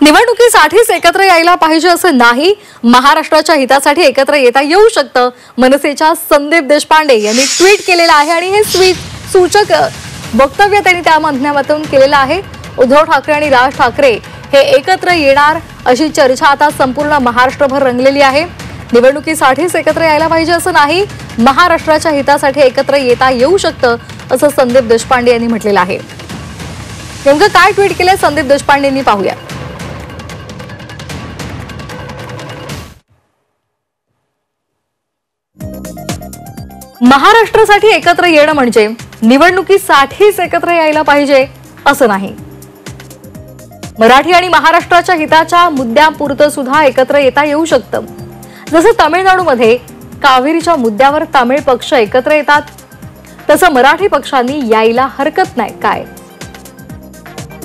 निवडणुकीसाठीच एकत्र यायला पाहिजे असं नाही, महाराष्ट्राच्या हितासाठी एकत्र येता येऊ शकतं, मनसेच्या संदीप देशपांडे यांनी ट्विट केलेलं आहे आणि हे सूचक वक्तव्य त्यांनी त्या माध्यमातून केलेलं आहे। उद्धव ठाकरे आणि राज ठाकरे हे एकत्र येणार अशी चर्चा आता संपूर्ण महाराष्ट्रभर रंगलेली आहे। निवडणुकीसाठीच एकत्र यायला पाहिजे असं नाही, महाराष्ट्राच्या हितासाठी एकत्र येता येऊ शकतं असं संदीप देशपांडे यांनी म्हटलेलं आहे। नेमकं काय ट्विट केलंय संदीप देशपांडेंनी पाहूया। महाराष्ट्रासाठी एकत्र येणं म्हणजे निवडणुकीसाठीच एकत्र यायला पाहिजे असं नाही, मराठी आणि महाराष्ट्राच्या हिताच्या मुद्द्यापुरतं सुद्धा एकत्र येता येऊ शकतं। जसं तामिळनाडूमध्ये कावेरीच्या मुद्द्यावर तामिळ पक्ष एकत्र येतात, तसं मराठी पक्षांनी यायला हरकत नाही काय?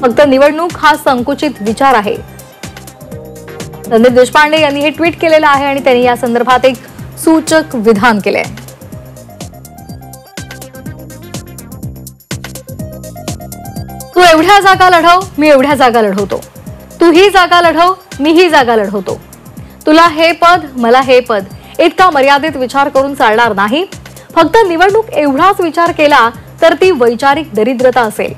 फक्त निवडणूक हा संकुचित विचार आहे। संदीप देशपांडे यांनी हे ट्विट केलेलं आहे आणि त्यांनी या संदर्भात एक सूचक विधान केले। तू एवढ्या जागा लढव, मी एवढ्या जागा लढवतो, तू ही जागा लढव, मी ही जागा लढवतो, तुला हे पद, मला हे पद, इतका मर्यादित विचार करून चालणार नाही। फक्त निवडणूक एवढाच विचार केला तर ती वैचारिक दरिद्रता असेल।